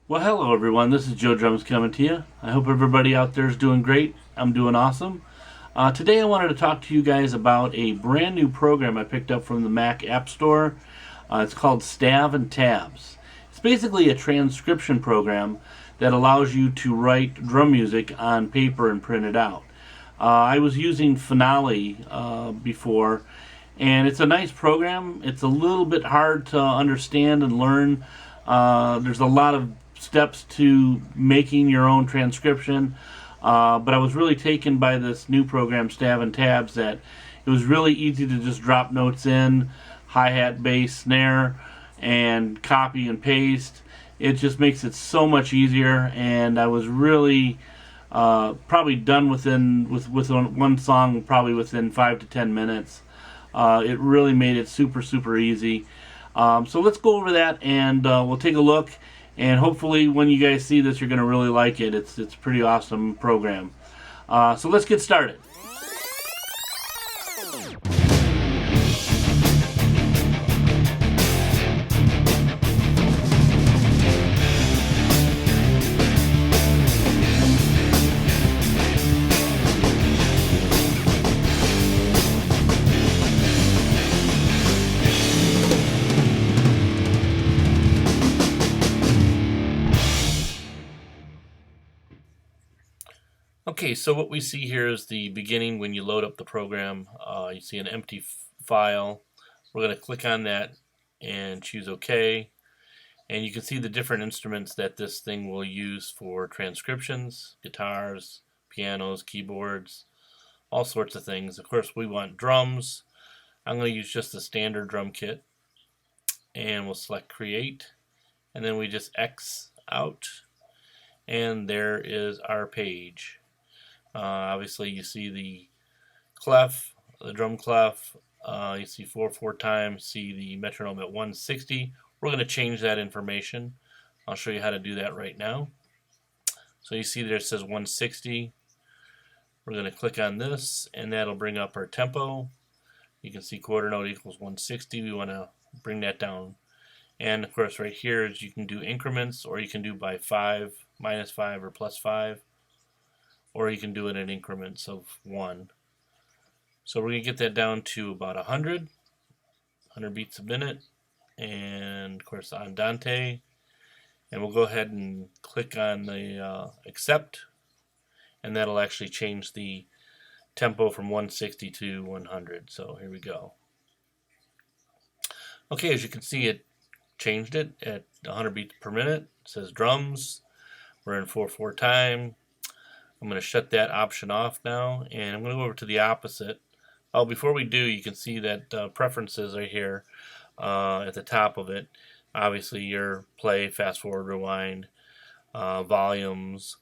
Well, hello everyone. This is Joe Drums coming to you. I hope everybody out there is doing great. I'm doing awesome. Today I wanted to talk to you guys about a brand new program I picked up from the Mac App Store. It's called Stave and Tabs. It's basically a transcription program that allows you to write drum music on paper and print it out. I was using Finale before, and it's a nice program. It's a little bit hard to understand and learn. There's a lot of steps to making your own transcription, but I was really taken by this new program, Stave and Tabs, that it was really easy to just drop notes in, hi-hat, bass, snare, and copy and paste. It just makes it so much easier, and I was really probably done with one song probably within 5 to 10 minutes. It really made it super easy. So let's go over that and we'll take a look. And hopefully, when you guys see this, you're going to really like it. It's a pretty awesome program. So let's get started. Okay, so what we see here is the beginning when you load up the program. You see an empty file. We're going to click on that and choose OK. And you can see the different instruments that this thing will use for transcriptions: guitars, pianos, keyboards, all sorts of things. Of course, we want drums. I'm going to use just the standard drum kit. And we'll select Create. And then we just X out. And there is our page. Obviously, you see the clef, the drum clef. You see 4/4 times. See the metronome at 160. We're going to change that information. I'll show you how to do that right now. So you see there it says 160. We're going to click on this, and that'll bring up our tempo. You can see quarter note equals 160. We want to bring that down. And of course, right here is you can do increments, or you can do by 5, -5, or +5. Or you can do it in increments of 1. So we're going to get that down to about 100 beats a minute, and of course Andante, and we'll go ahead and click on the accept, and that'll actually change the tempo from 160 to 100. So here we go. Okay, as you can see, it changed it at 100 beats per minute. It says drums. We're in 4/4 time. I'm going to shut that option off now, and I'm going to go over to the opposite. Oh, before we do, you can see that preferences are here at the top of it. Obviously, your play, fast forward, rewind, volumes.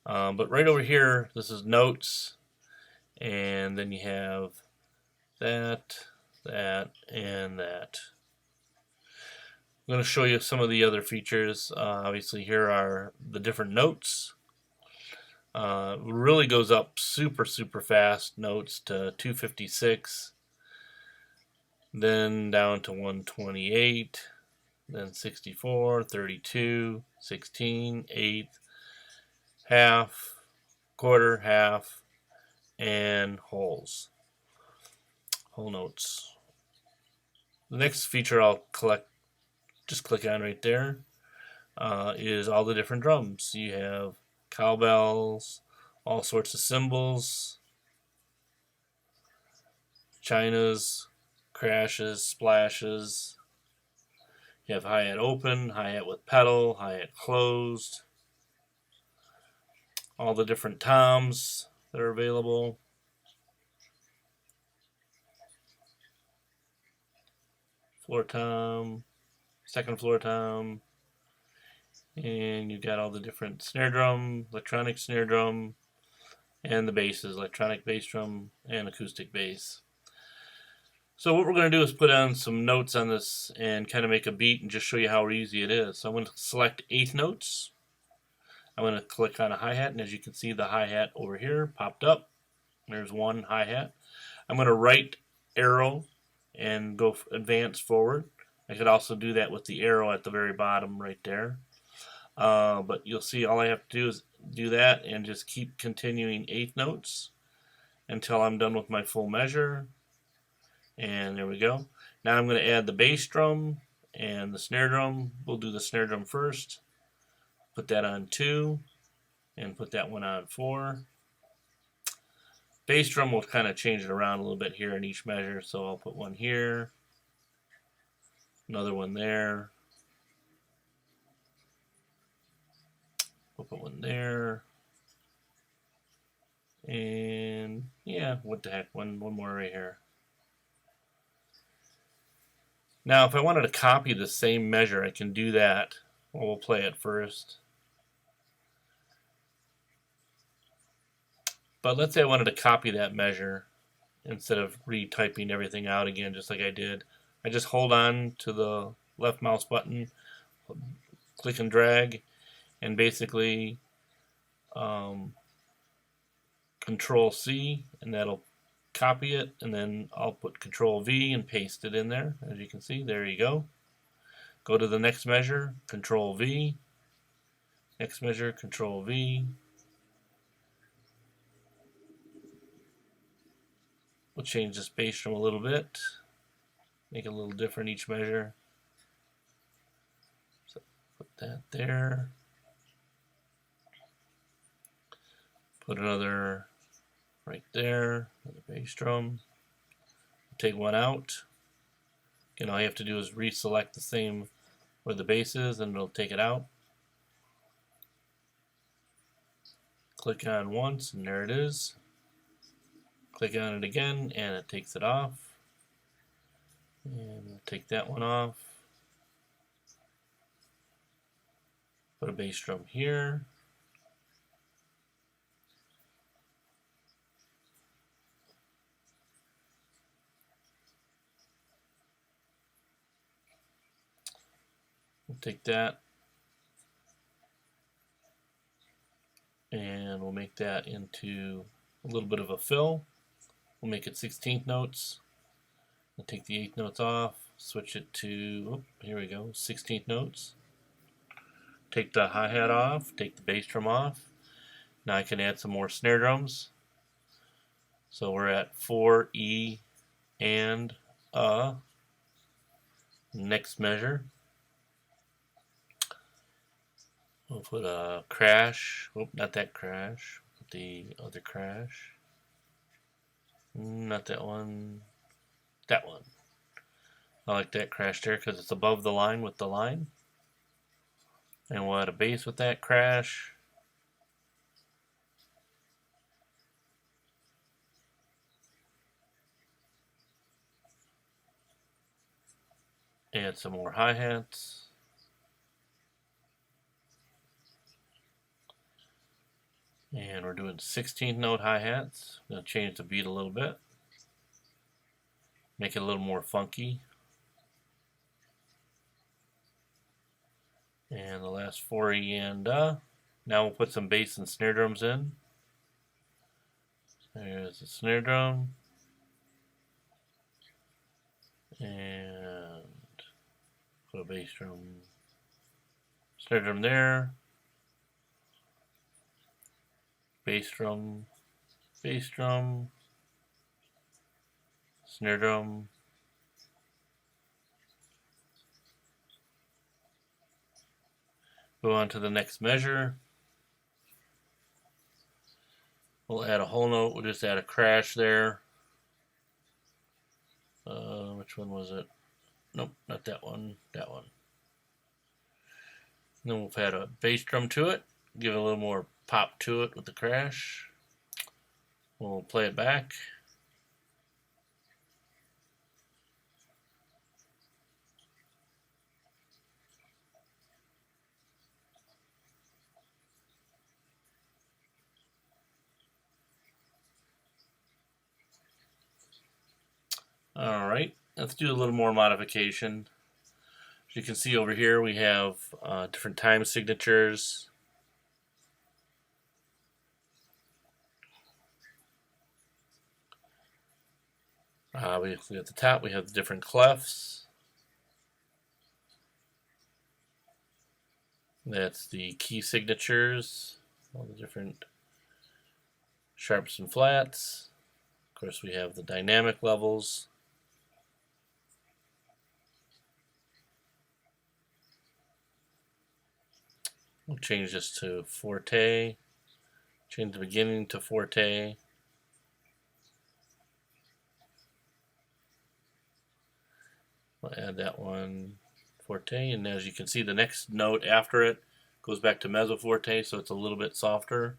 But right over here, this is notes, and then you have that, and that. I'm going to show you some of the other features. Obviously, here are the different notes. Really goes up super fast. Notes to 256, then down to 128, then 64, 32, 16, eighth, half, quarter, half, and whole notes. The next feature I'll just click on right there, is all the different drums. You have cowbells, all sorts of cymbals, chinas, crashes, splashes. You have hi-hat open, hi-hat with pedal, hi-hat closed, all the different toms that are available. Floor tom, second floor tom, and you've got all the different snare drum, electronic snare drum, and the basses, electronic bass drum and acoustic bass. So what we're going to do is put on some notes on this and kind of make a beat and just show you how easy it is. So I'm going to select eighth notes. I'm going to click on a hi-hat, and as you can see, the hi-hat over here popped up. There's one hi-hat. I'm going to right arrow and go advance forward. I could also do that with the arrow at the very bottom right there. But you'll see all I have to do is do that and just keep continuing eighth notes until I'm done with my full measure. And there we go. Now I'm going to add the bass drum and the snare drum. We'll do the snare drum first. Put that on 2 and put that one on 4. Bass drum will kind of change it around a little bit here in each measure, so I'll put one here, another one there, we'll put one there, and yeah, what the heck, one more right here. Now if I wanted to copy the same measure, I can do that. Well, we'll play it first. But let's say I wanted to copy that measure instead of retyping everything out again just like I did. I just hold on to the left mouse button, click and drag, and basically Control C, and that'll copy it, and then I'll put Control V and paste it in there. As you can see, there you go. Go to the next measure, Control V, next measure, Control V. We'll change the bass drum a little bit, make it a little different each measure. So put that there. Put another right there, another bass drum. Take one out. Again, all you have to do is reselect the same where the bass is, and it'll take it out. Click on once, and there it is. Click on it again, and it takes it off. And we'll take that one off. Put a bass drum here. We'll take that and we'll make that into a little bit of a fill. We'll make it 16th notes. We'll take the 8th notes off, switch it to, here we go, 16th notes. Take the hi-hat off, take the bass drum off. Now I can add some more snare drums. So we're at 4, E, and next measure. We'll put a crash. Oh, not that crash. Put the other crash. Not that one. That one. I like that crash there because it's above the line with the line. And we'll add a bass with that crash. Add some more hi-hats. And we're doing 16th note hi-hats. I'm going to change the beat a little bit. Make it a little more funky. And the last 4 E and now we'll put some bass and snare drums in. There's the snare drum. And put a bass drum. Snare drum there. Bass drum, snare drum, go on to the next measure. We'll add a whole note, we'll just add a crash there. Which one was it? Nope, not that one, that one. And then we'll add a bass drum to it, give it a little more pop to it with the crash. We'll play it back. Alright, let's do a little more modification. As you can see over here, we have different time signatures. We at the top we have the different clefs. That's the key signatures, all the different sharps and flats. Of course, we have the dynamic levels. We'll change this to Forte. Change the beginning to Forte. We'll add that one, Forte, and as you can see, the next note after it goes back to Mezzo Forte, so it's a little bit softer.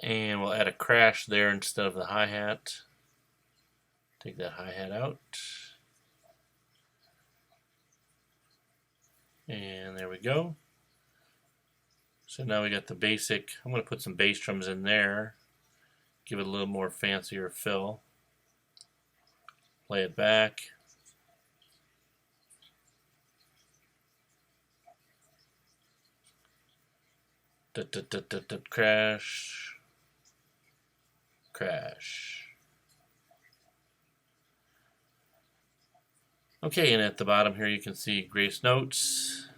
And we'll add a crash there instead of the hi-hat. Take that hi-hat out. And there we go. So now we got the basic. I'm going to put some bass drums in there. Give it a little more fancier fill. Play it back. Crash. Crash. Okay, and at the bottom here you can see grace notes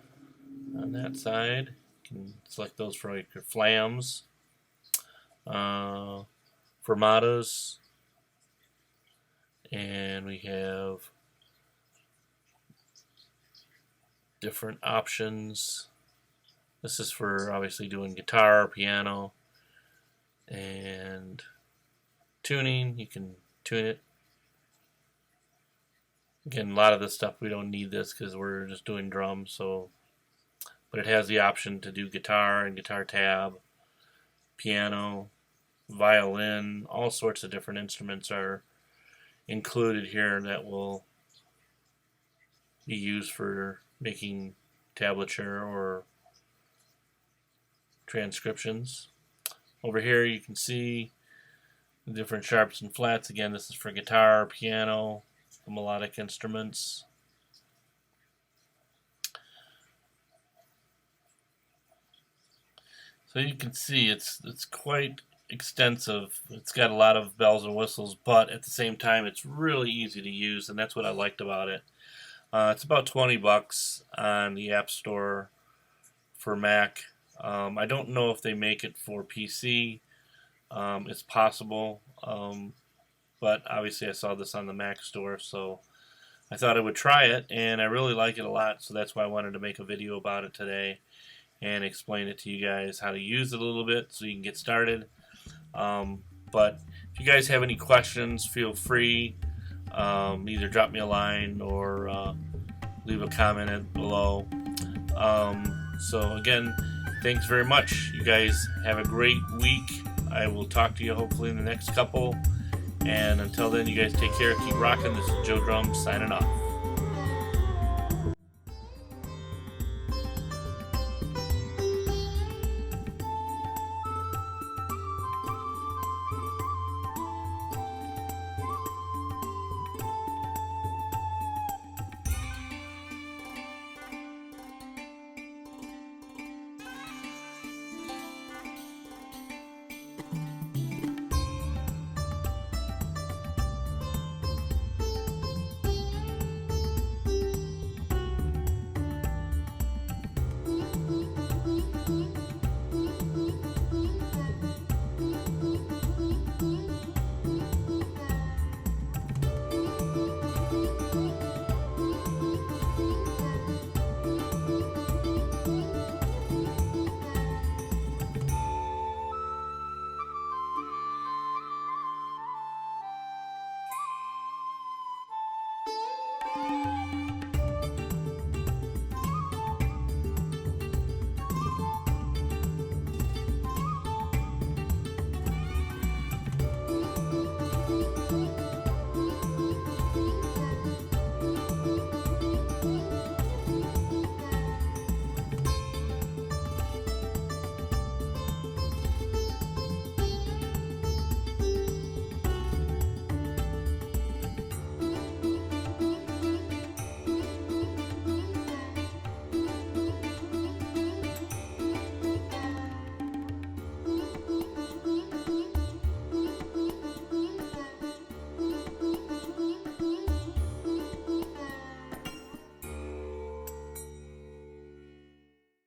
on that side. You can select those for like your flams, fermatas, and we have different options. This is for obviously doing guitar, piano, and tuning. You can tune it. Again, a lot of this stuff we don't need this because we're just doing drums. So, but it has the option to do guitar and guitar tab, piano, violin, all sorts of different instruments are included here that will be used for making tablature or transcriptions. Over here you can see the different sharps and flats. Again, this is for guitar, piano, the melodic instruments. So you can see it's quite extensive. It's got a lot of bells and whistles, but at the same time it's really easy to use, and that's what I liked about it. It's about 20 bucks on the App Store for Mac. I don't know if they make it for PC. It's possible, but obviously I saw this on the Mac Store, so I thought I would try it, and I really like it a lot, so that's why I wanted to make a video about it today and explain it to you guys how to use it a little bit so you can get started. But if you guys have any questions, feel free. Either drop me a line or leave a comment below. So again, thanks very much. You guys have a great week. I will talk to you hopefully in the next couple. And until then, you guys take care. Keep rocking. This is Joe Drums signing off.